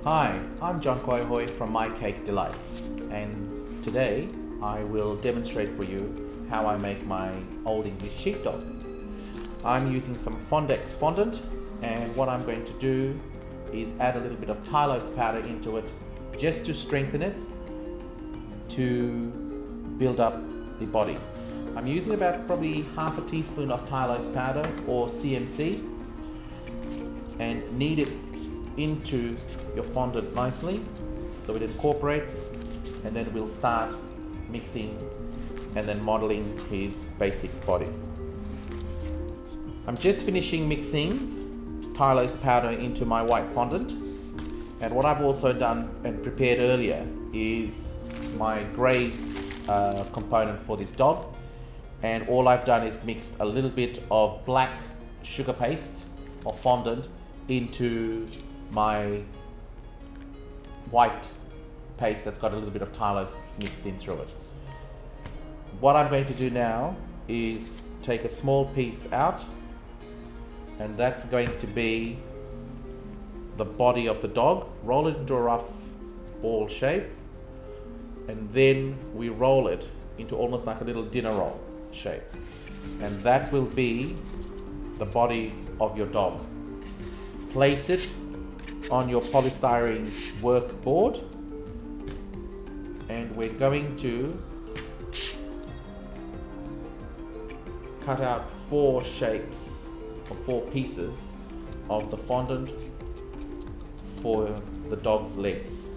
Hi, I'm QUAI HOI from My Cake Delights, and today I will demonstrate for you how I make my Old English sheepdog. I'm using some Fondx fondant, and what I'm going to do is add a little bit of Tylose powder into it just to strengthen it, to build up the body. I'm using about probably half a teaspoon of Tylose powder or CMC, and knead it into your fondant nicely so it incorporates, and then we'll start mixing and then modeling his basic body. I'm just finishing mixing Tylose powder into my white fondant, and what I've also done and prepared earlier is my grey component for this dog, and all I've done is mixed a little bit of black sugar paste or fondant into my white paste that's got a little bit of Tylose mixed in through it. What I'm going to do now is take a small piece out, and that's going to be the body of the dog. Roll it into a rough ball shape, and then we roll it into almost like a little dinner roll shape, and that will be the body of your dog. Place it on your polystyrene work board, and we're going to cut out 4 shapes or 4 pieces of the fondant for the dog's legs.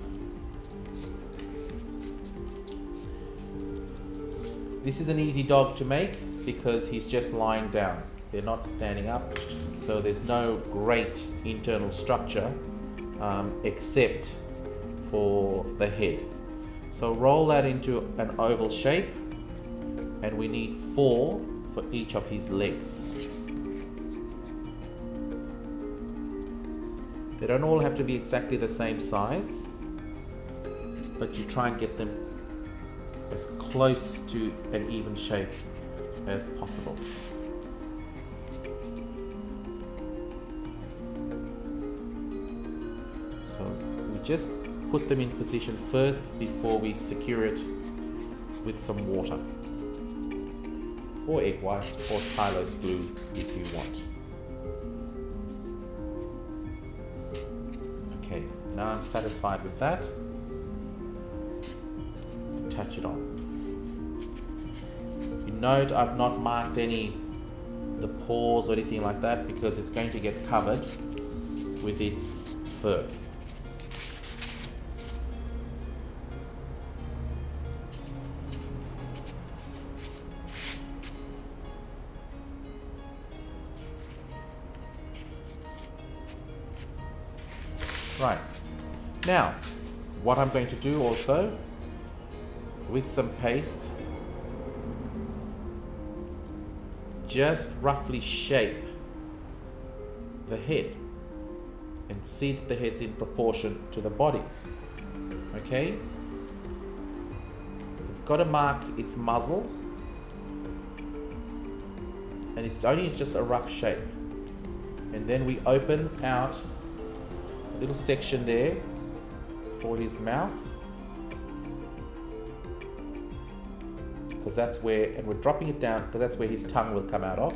This is an easy dog to make because he's just lying down. They're not standing up, so there's no great internal structure except for the head. So roll that into an oval shape, and we need 4 for each of his legs. They don't all have to be exactly the same size, but you try and get them as close to an even shape as possible. So we just put them in position first before we secure it with some water or egg white or Tylose glue if you want. Okay, now I'm satisfied with that. Touch it on. You note I've not marked the paws or anything like that because it's going to get covered with its fur. Right, now what I'm going to do also with some paste, just roughly shape the head and see that the head's in proportion to the body. Okay, we've got to mark its muzzle, and it's only just a rough shape, and then we open out little section there for his mouth, because that's where, and we're dropping it down because that's where his tongue will come out of,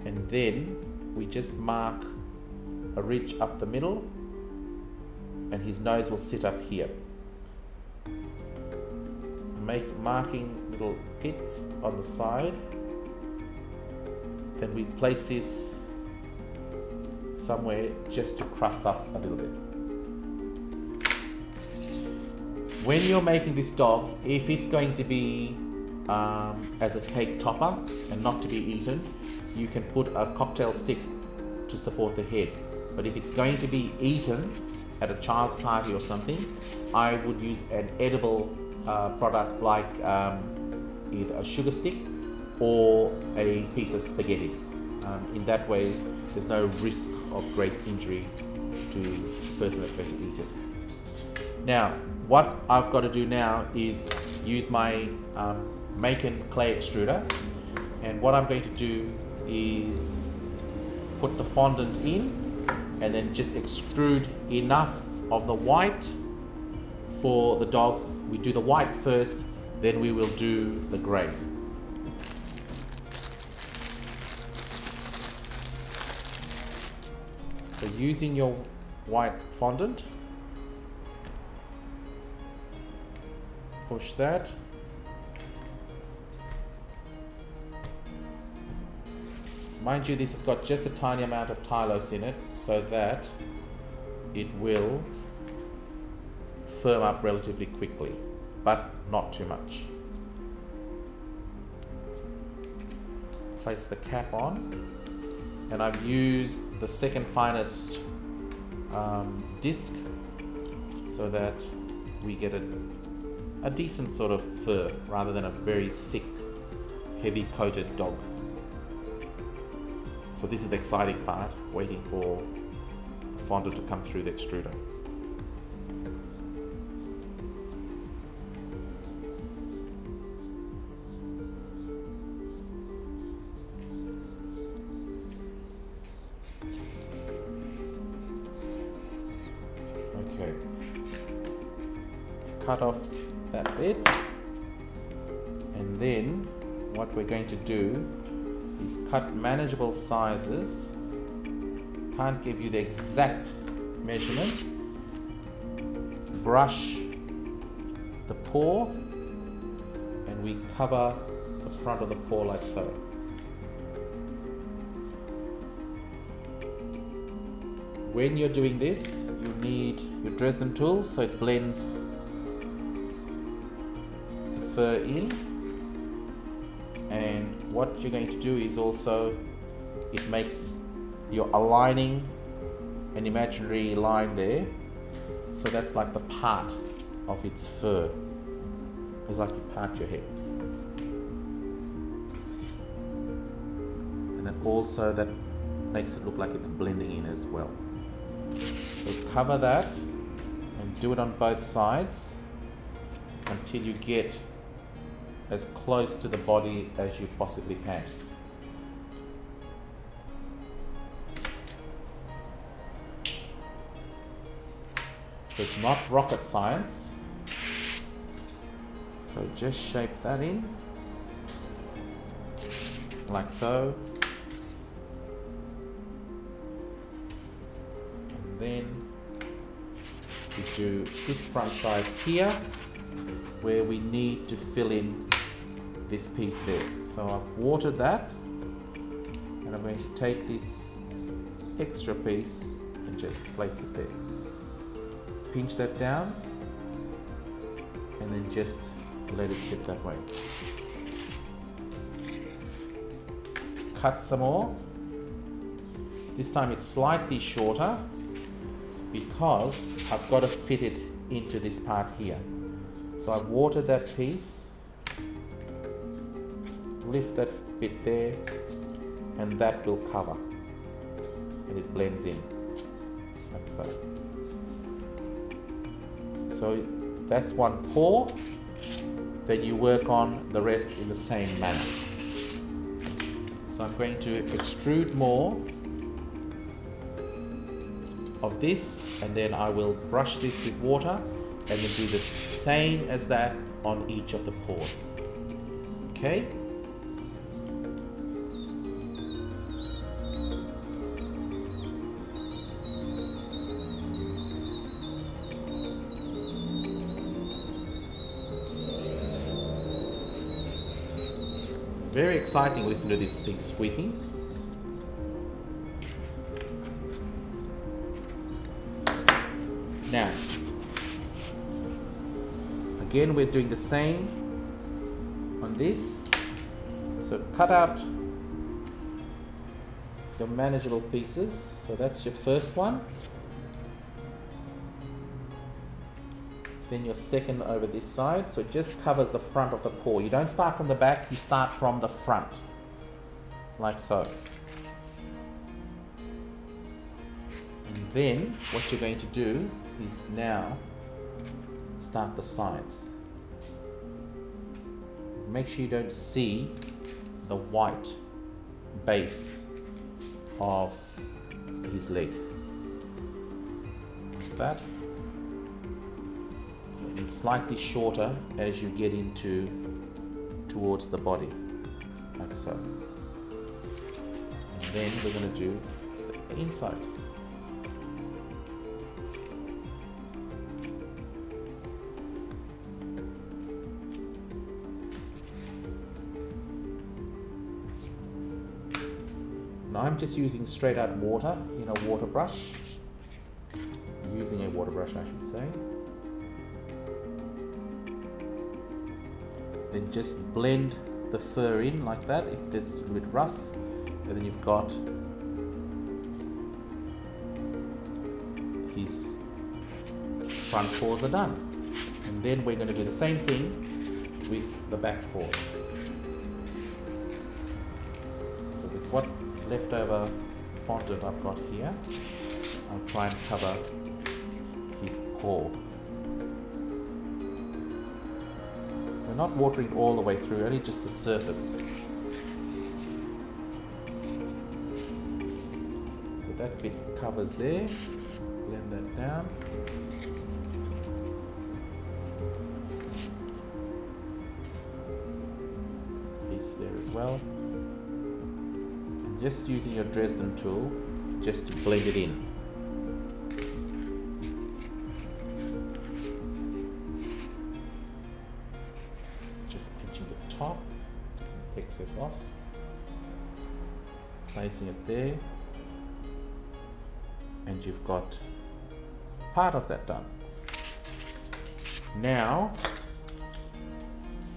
and then we just mark a ridge up the middle, and his nose will sit up here. Marking little pits on the side, then we place this somewhere just to crust up a little bit. When you're making this dog, if it's going to be as a cake topper and not to be eaten, you can put a cocktail stick to support the head. But if it's going to be eaten at a child's party or something, I would use an edible product like either a sugar stick or a piece of spaghetti. In that way, there's no risk of great injury to the person that's going to eat it. Now, what I've got to do now is use my Macon clay extruder, and what I'm going to do is put the fondant in and then just extrude enough of the white for the dog. We do the white first, then we will do the grey. So using your white fondant, push that. Mind you, this has got just a tiny amount of tylose in it so that it will firm up relatively quickly, but not too much. Place the cap on, and I've used the second finest disc so that we get a decent sort of fur rather than a very thick, heavy coated dog. So this is the exciting part, waiting for the fondant to come through the extruder. Okay, cut off that bit, and then what we're going to do is cut manageable sizes. Can't give you the exact measurement. Brush the paw, and we cover the front of the paw like so. When you're doing this, you need your Dresden tool so it blends the fur in. And what you're going to do is also, it makes, you're aligning an imaginary line there. So that's like the part of its fur. It's like you part your hair. And then also that makes it look like it's blending in as well. So cover that and do it on both sides until you get as close to the body as you possibly can. So it's not rocket science. So just shape that in, like so. And then we do this front side here, where we need to fill in this piece there. So I've watered that, and I'm going to take this extra piece and just place it there. Pinch that down, and then just let it sit that way. Cut some more. This time it's slightly shorter because I've got to fit it into this part here. So I've watered that piece, lift that bit there, and that will cover, and it blends in like so. So that's one paw. Then you work on the rest in the same manner. So I'm going to extrude more of this, and then I will brush this with water and then do the same as that on each of the paws. Okay? Very exciting, listen to this thing squeaking. Now, again we're doing the same on this. So cut out your manageable pieces. So that's your first one. Then your second over this side, so it just covers the front of the paw. You don't start from the back, you start from the front, like so. And then what you're going to do is now start the sides. Make sure you don't see the white base of his leg. like that. It's slightly shorter as you get towards the body, like so. And then we're going to do the inside. Now I'm just using straight out water in a water brush. Using a water brush, I should say. Then just blend the fur in like that if it's a bit rough. And then you've got his front paws are done. And then we're going to do the same thing with the back paws. So with what leftover fondant I've got here, I'll try and cover his paw. We're not watering all the way through, only just the surface. So that bit covers there. Blend that down. Piece there as well. And just using your Dresden tool, just to blend it in. Top, excess off, placing it there, and you've got part of that done. Now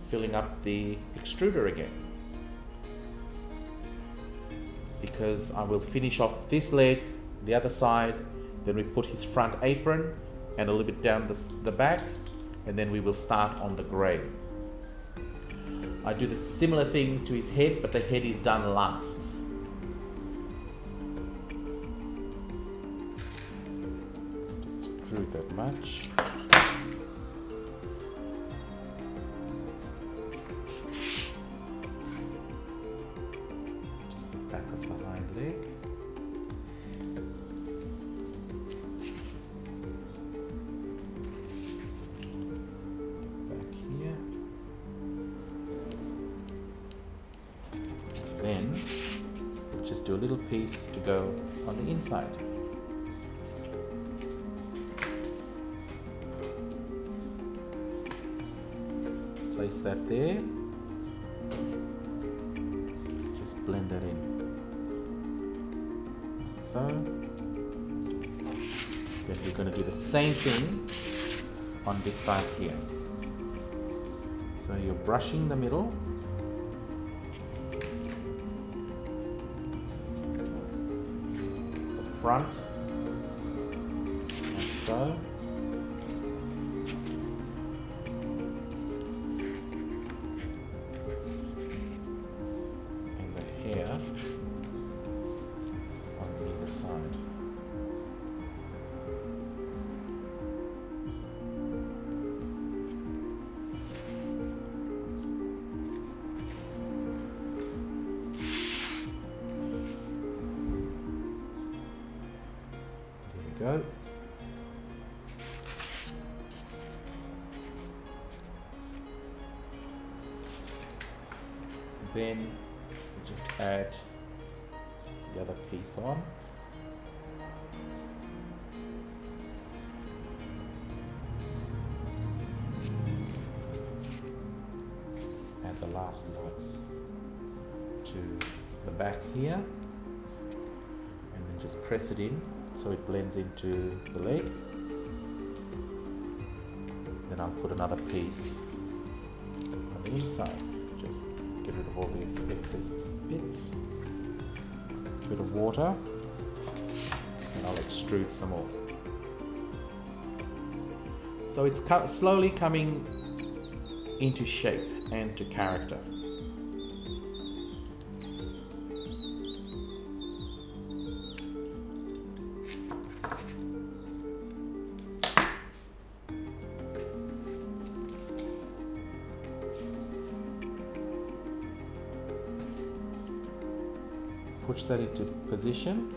filling up the extruder again, because I will finish off this leg, the other side, then we put his front apron and a little bit down the back, and then we will start on the grey. I do the similar thing to his head, but the head is done last. Don't extrude that much. Just the back of the hind leg. Then we'll just do a little piece to go on the inside. Place that there. Just blend that in. So then we're going to do the same thing on this side here. So you're brushing the middle. Front, like so, and the hair on the other side. Go. Then we just add the other piece on. Add the last knots to the back here, and then just press it in so it blends into the leg. Then I'll put another piece on the inside. Just get rid of all these excess bits. A bit of water, and I'll extrude some more. So it's slowly coming into shape and to character. Push that into position.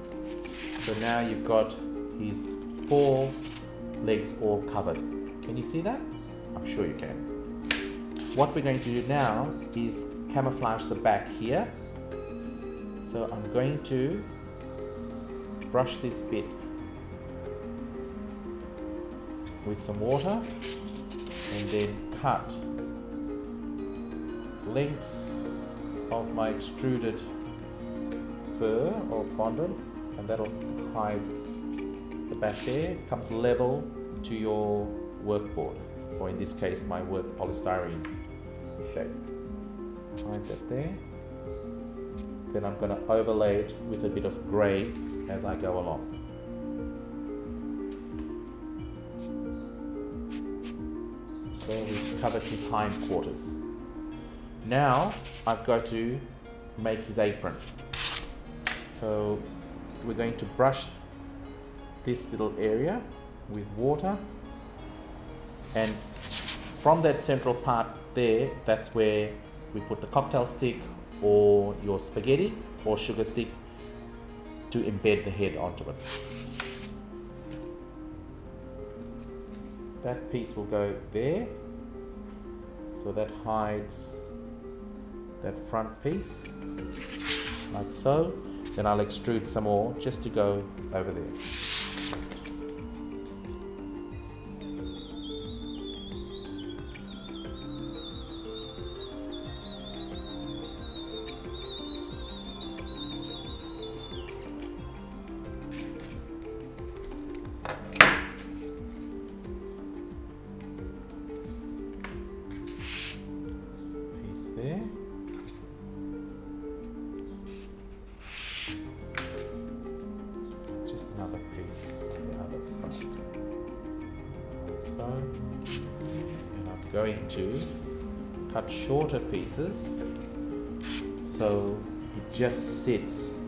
So now you've got his 4 legs all covered. Can you see that? I'm sure you can. What we're going to do now is camouflage the back here. So I'm going to brush this bit with some water and then cut lengths of my extruded fur or fondant, and that'll hide the back there. It comes level to your workboard, or in this case my work polystyrene shape. Hide that there. Then I'm going to overlay it with a bit of grey as I go along. So we've covered his hindquarters. Now I've got to make his apron. So we're going to brush this little area with water, and from that central part there, that's where we put the cocktail stick or your spaghetti or sugar stick to embed the head onto it. That piece will go there, so that hides that front piece, like so. Then I'll extrude some more just to go over there. There. Just another piece on the other side. So, and I'm going to cut shorter pieces so it just sits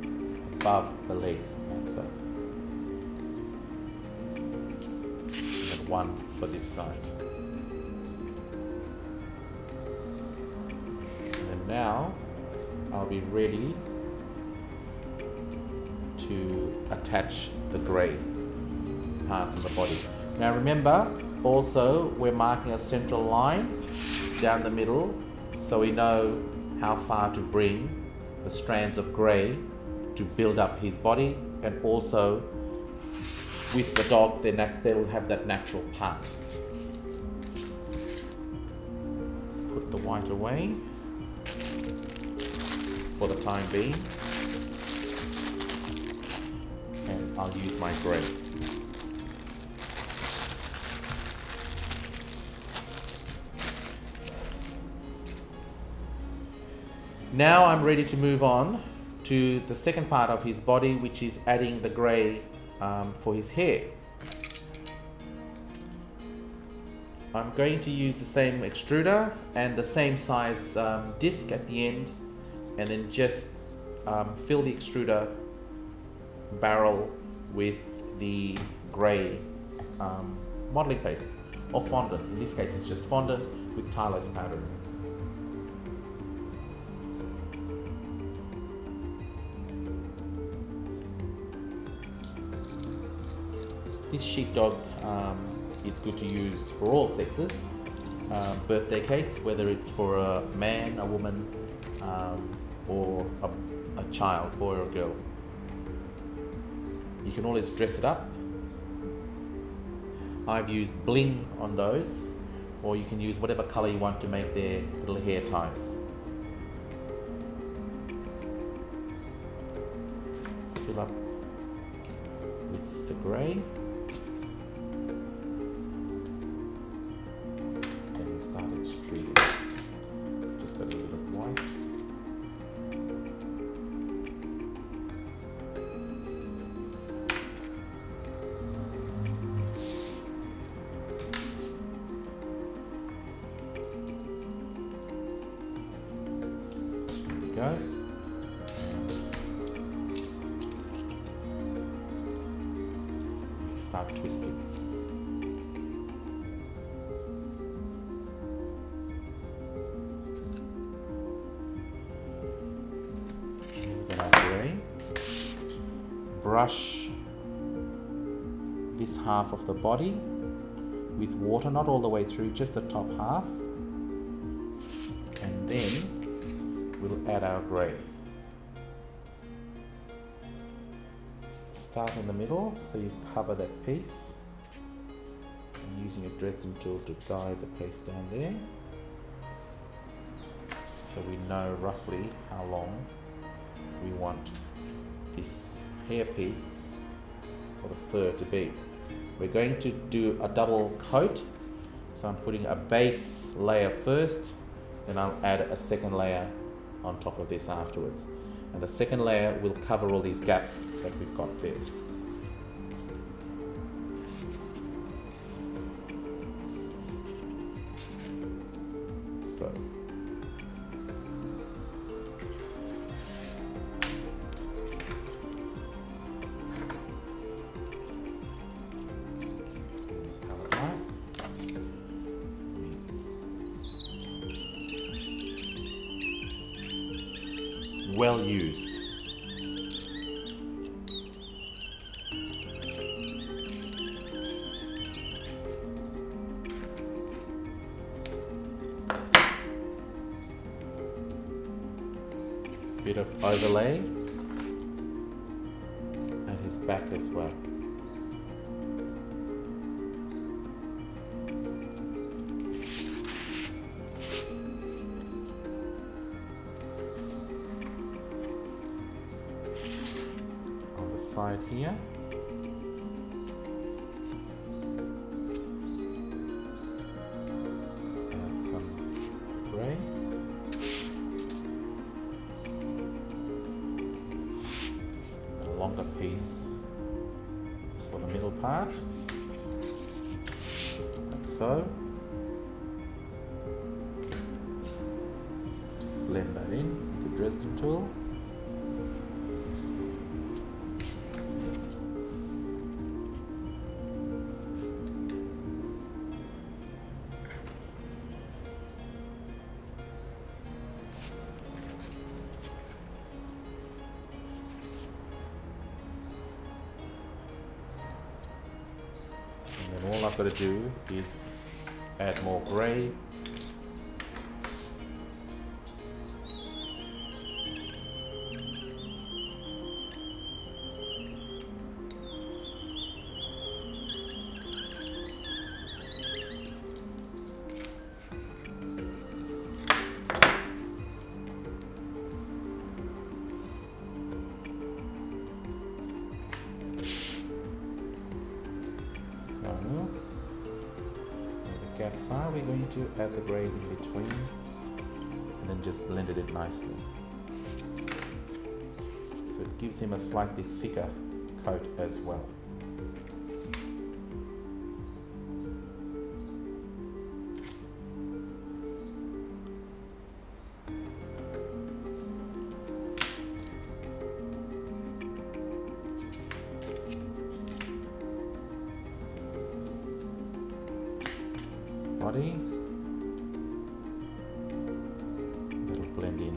above the leg, like so. And one for this side. Now I'll be ready to attach the grey parts of the body. Now remember, also we're marking a central line down the middle so we know how far to bring the strands of grey to build up his body, and also with the dog they will have that natural part. Put the white away for the time being, and I'll use my grey. Now I'm ready to move on to the second part of his body, which is adding the grey for his hair. I'm going to use the same extruder and the same size disc at the end, and then just fill the extruder barrel with the grey modeling paste or fondant. In this case it's just fondant with Tylose powder. This sheepdog is good to use for all sexes. Birthday cakes, whether it's for a man, a woman, or a child, boy or girl. You can always dress it up. I've used bling on those, or you can use whatever color you want to make their little hair ties. Fill up with the grey. Then we start extruding. Just got a little bit of white. Go. Start twisting. Then I brush this half of the body with water, not all the way through, just the top half. And then we'll add our grey. Start in the middle, so you cover that piece. I'm using a Dresden tool to guide the paste down there, so we know roughly how long we want this hair piece or the fur to be. We're going to do a double coat, so I'm putting a base layer first, then I'll add a second layer on top of this afterwards. And the second layer will cover all these gaps that we've got there. So cover it right. Well used. Bit of overlay and his back as well. On the side here. Add some grey. Longer piece for the middle part, like so. Just blend that in with the Dresden tool. And all I've got to do is add more grey. Where the gaps are, we're going to add the grey in between and then just blended it nicely. So it gives him a slightly thicker coat as well. Body. That'll blend in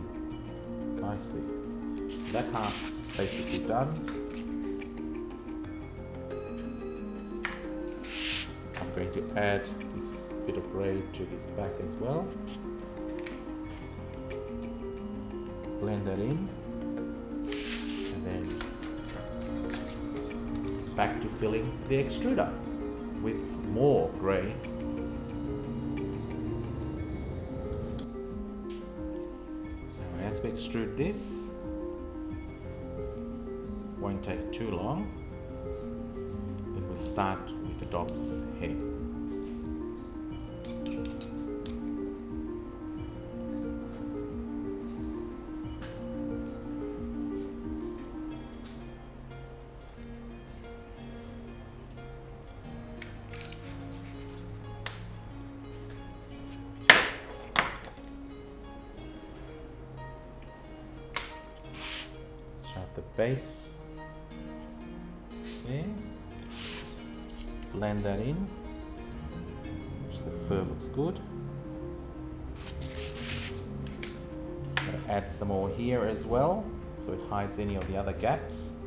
nicely. That half's basically done. I'm going to add this bit of grey to his back as well. Blend that in. And then back to filling the extruder with more grey. As we extrude this, won't take too long, then we'll start with the dog's head. The base there, blend that in, so the fur looks good. Gonna add some more here as well, so it hides any of the other gaps.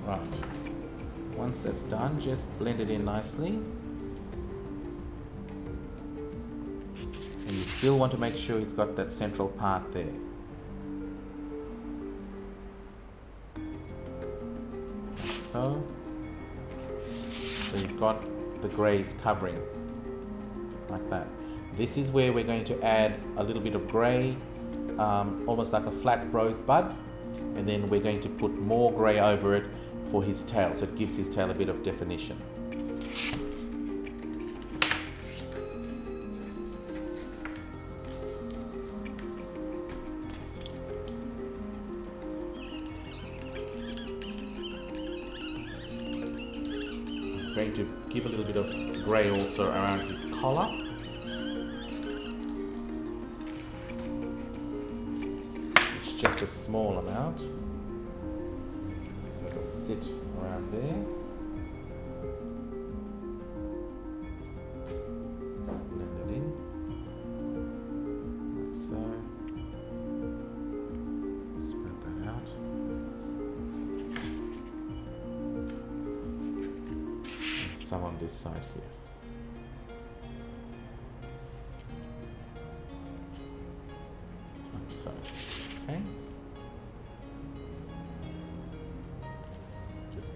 Right. Once that's done, just blend it in nicely. And you still want to make sure he's got that central part there. Like so. So you've got the greys covering like that. This is where we're going to add a little bit of grey, almost like a flat rosebud, and then we're going to put more grey over it for his tail, so it gives his tail a bit of definition. I'm going to give a little bit of grey also around his collar. It's just a small amount. So it'll sit around there. Just blend it in. Like so. Spread that out. And some on this side here. Like so. Okay.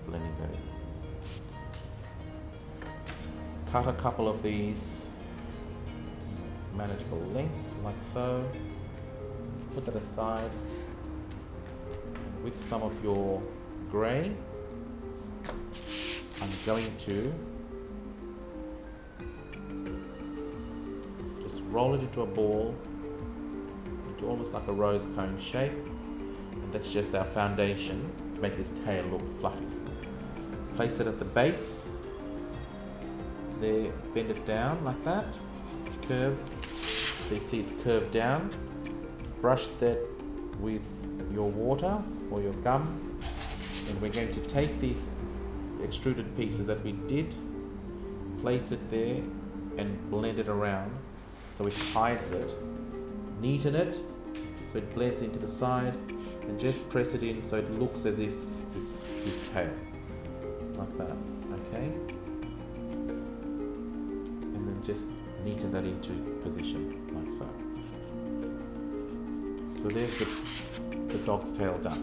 Blending that in. Cut a couple of these manageable length, like so. Put that aside. And with some of your grey, I'm going to just roll it into a ball, into almost like a rose cone shape, and that's just our foundation to make his tail look fluffy. Place it at the base, there, bend it down like that, curve, so you see it's curved down. Brush that with your water or your gum, and we're going to take these extruded pieces that we did, place it there and blend it around so it hides it. Neaten it so it blends into the side, and just press it in so it looks as if it's his tail. Like that, okay? And then just neaten that into position, like so. So there's the dog's tail done.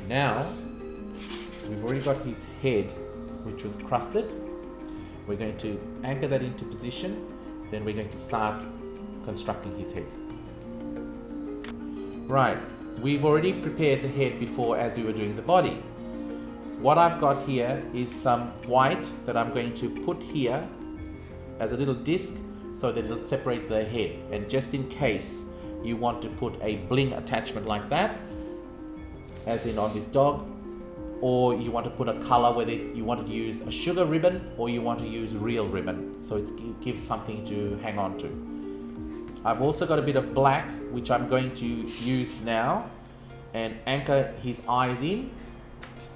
Now, we've already got his head, which was crusted. We're going to anchor that into position, then we're going to start constructing his head. Right, we've already prepared the head before as we were doing the body. What I've got here is some white that I'm going to put here as a little disc so that it'll separate the head. And just in case you want to put a bling attachment like that, as in on this dog, or you want to put a color, whether you want to use a sugar ribbon or you want to use real ribbon, so it gives something to hang on to. I've also got a bit of black, which I'm going to use now and anchor his eyes in.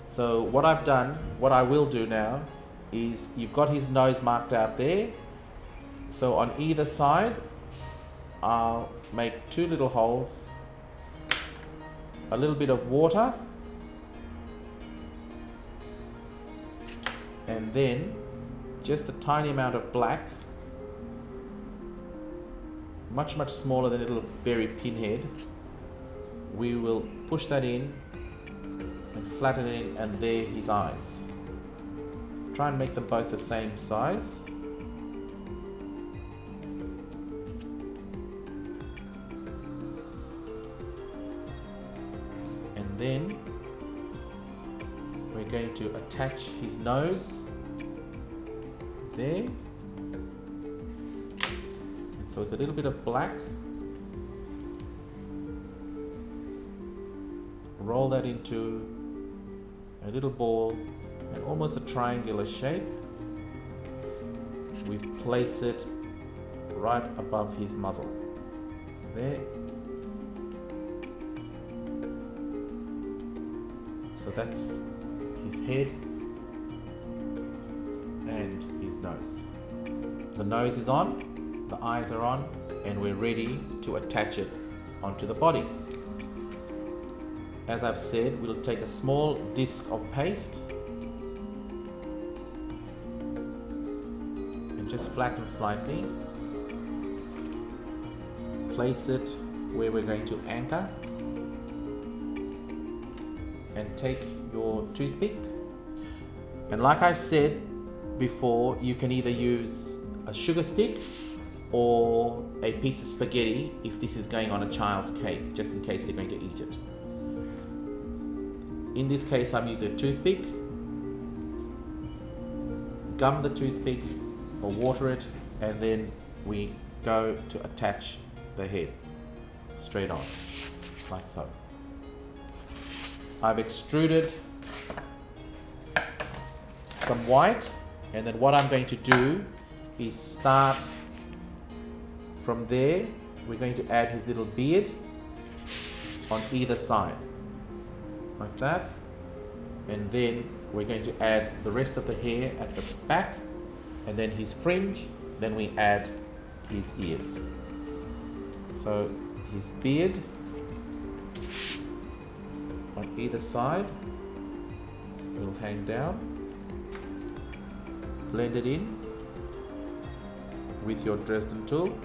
So what I've done, what I will do now, is you've got his nose marked out there. So on either side, I'll make two little holes, a little bit of water, and then just a tiny amount of black, much smaller than a little berry pinhead. We will push that in and flatten it in, and there his eyes. Try and make them both the same size. And then we're going to attach his nose there. And so with a little bit of black, roll that into a little ball and almost a triangular shape. We place it right above his muzzle. There. So that's his head and his nose. The nose is on, the eyes are on, and we're ready to attach it onto the body. as I've said, we'll take a small disc of paste and just flatten slightly. Place it where we're going to anchor, and take your toothpick, and like I've said before, you can either use a sugar stick or a piece of spaghetti if this is going on a child's cake, just in case they're going to eat it. In this case, I'm using a toothpick. Gum the toothpick or water it, and then we go to attach the head straight on, like so. I've extruded some white, and then what I'm going to do is start from there. We're going to add his little beard on either side, like that, and then we're going to add the rest of the hair at the back, and then his fringe, then we add his ears. So his beard on either side will hang down. Blend it in with your Dresden tool.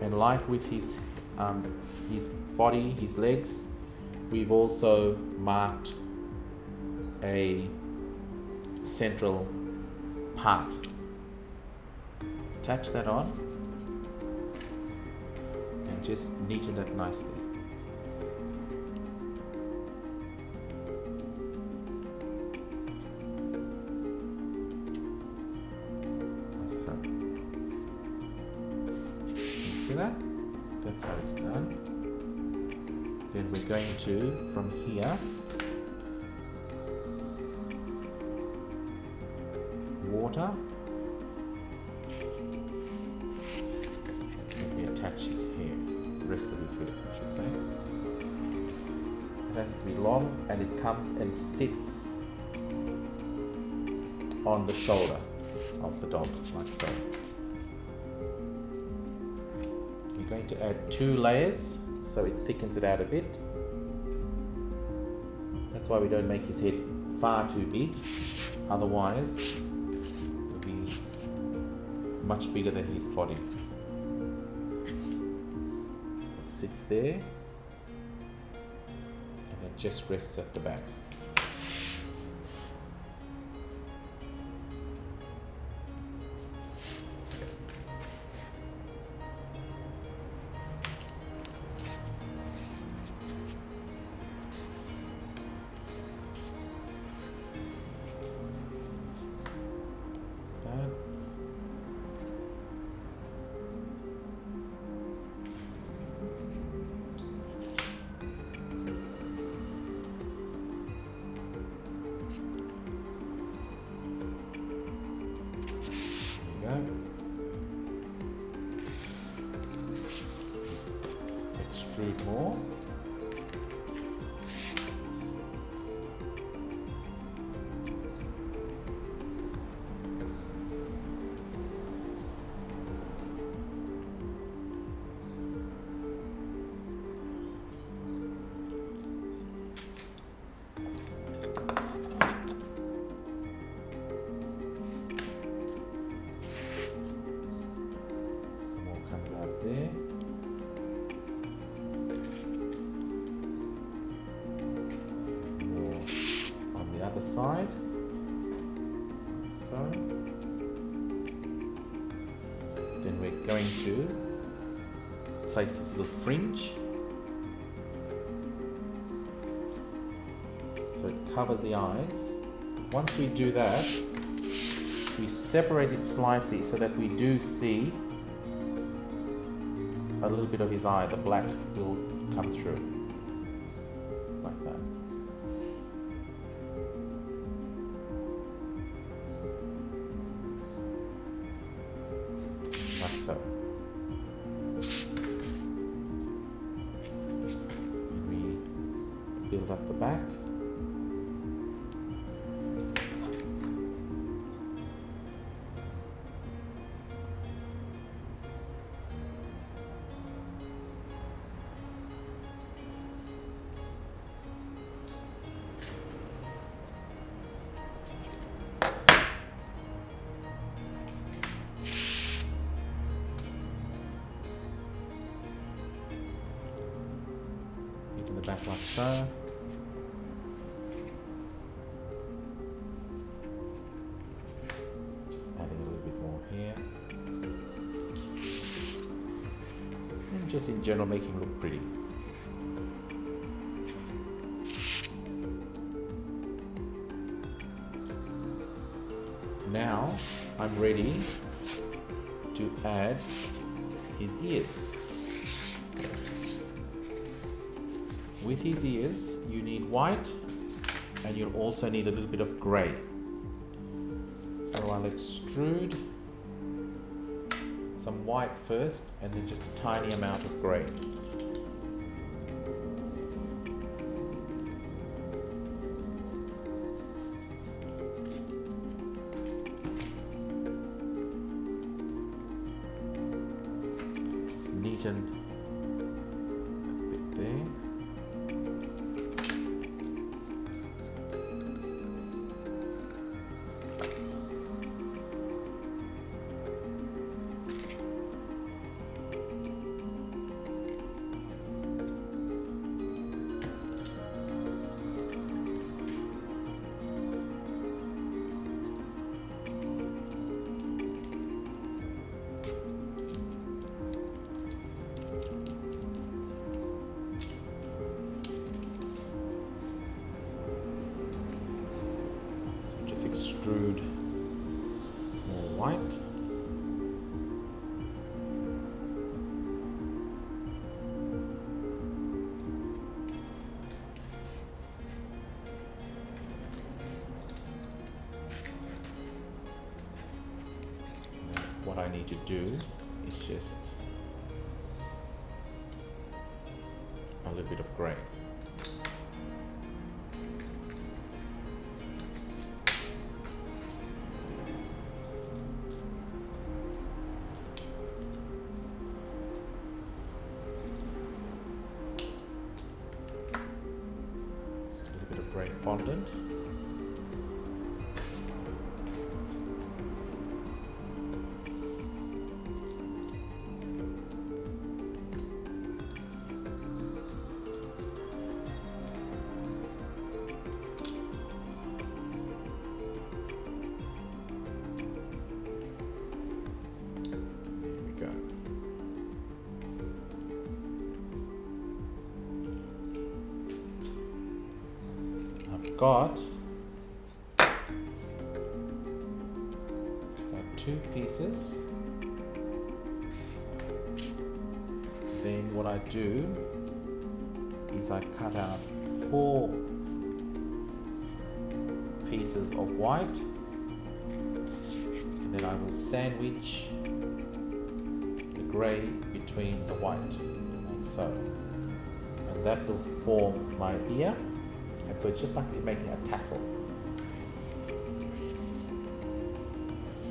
And like with his body, his legs, we've also marked a central part. Attach that on and just neaten that nicely. Like so. See that? That's how it's done. Then we're going to, from here, water. Attach his hair, the rest of his hair, I should say. It has to be long, and it comes and sits on the shoulder of the dog, like so. We're going to add 2 layers so it thickens it out a bit. That's why we don't make his head far too big, otherwise it will be much bigger than his body. Sits there and then just rests at the back. Extrude more. Some more comes out there. Other side, so then we're going to place this little fringe so it covers the eyes. Once we do that, we separate it slightly so that we do see a little bit of his eye. The black will come through like that. Like so. And we build up the back. the back like so. Just adding a little bit more here. And just in general making it look pretty. Now I'm ready to add his ears. With his ears, you need white and you'll also need a little bit of grey. So I'll extrude some white first and then just a tiny amount of grey. Just neaten a bit there. Extrude more white. What I need to do is just a little bit of grey. Grey fondant. There we go. Got two pieces. Then what I do is I cut out 4 pieces of white, and then I will sandwich the grey between the white, like so, and that will form my ear. And so it's just like making a tassel.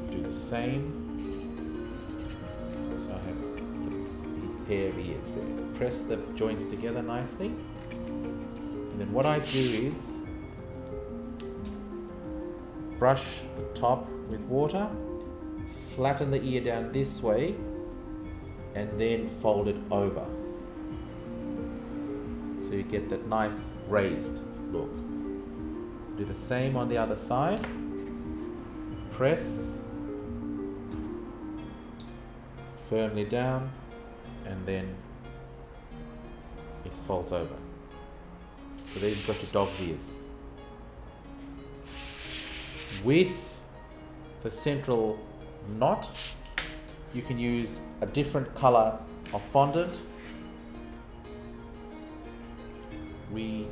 Do the same. So I have these pair of ears there. Press the joints together nicely. And then what I do is brush the top with water, flatten the ear down this way, and then fold it over. So you get that nice raised look. Do the same on the other side. Press firmly down and then it folds over. So there you've got your dog's ears. With the central knot, you can use a different color of fondant. We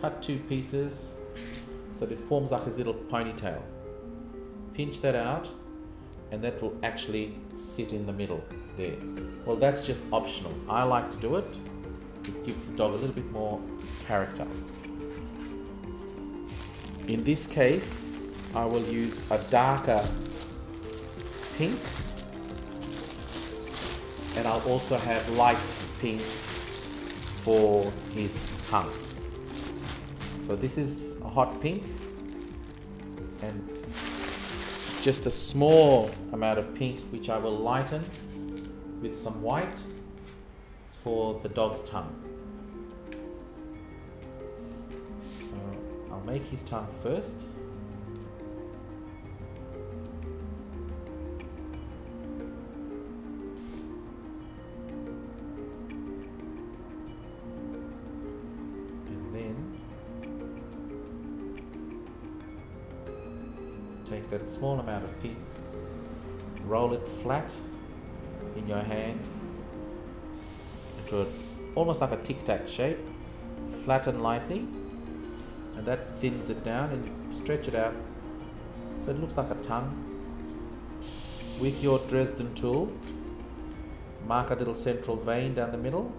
cut 2 pieces so that it forms like his little ponytail. Pinch that out and that will actually sit in the middle there. Well, that's just optional. I like to do it. It gives the dog a little bit more character. In this case, I will use a darker pink, and I'll also have light pink for his tongue. So this is a hot pink, and just a small amount of pink which I will lighten with some white for the dog's tongue. I'll make his tongue first. And then take that small amount of pink, roll it flat in your hand into almost like a tic-tac shape, flatten lightly, and that thins it down, and you stretch it out so it looks like a tongue. With your Dresden tool, mark a little central vein down the middle,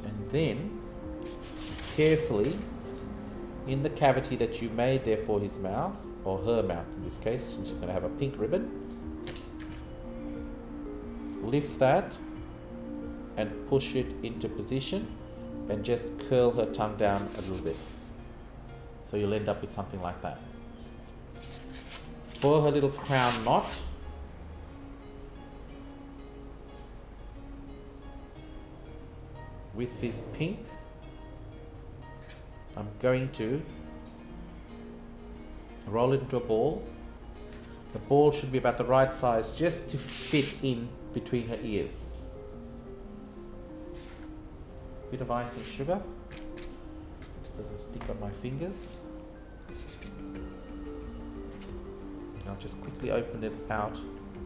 and then carefully in the cavity that you made there for his mouth, or her mouth in this case, since she's going to have a pink ribbon, lift that and push it into position and just curl her tongue down a little bit. So you'll end up with something like that. For her little crown knot, with this pink, I'm going to roll it into a ball. The ball should be about the right size just to fit in between her ears. Bit of icing sugar, so this doesn't stick on my fingers. I'll just quickly open it out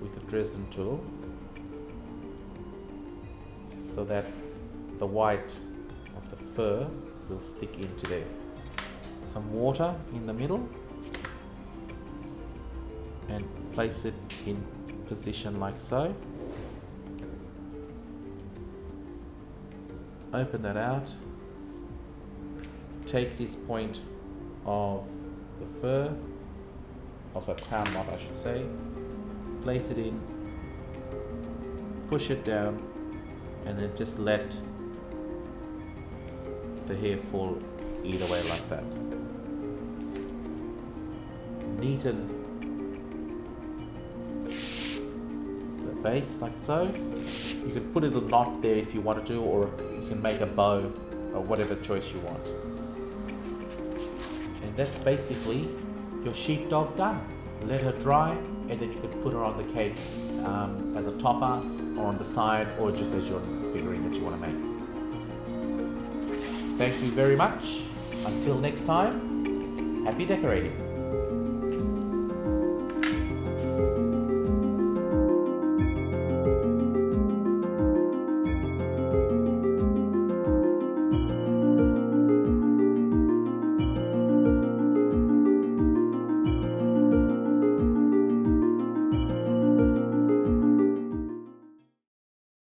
with the Dresden tool so that the white of the fur will stick into there. Some water in the middle, and place it in position like so. Open that out, take this point of the fur, of a crown knot I should say, place it in, push it down, and then just let the hair fall either way like that. Neaten the base like so. You could put a little knot there if you wanted to, or you can make a bow, or whatever choice you want. And that's basically your sheepdog done. Let her dry, and then you could put her on the cake as a topper, or on the side, or just as your figurine that you want to make. Thank you very much. Until next time, happy decorating.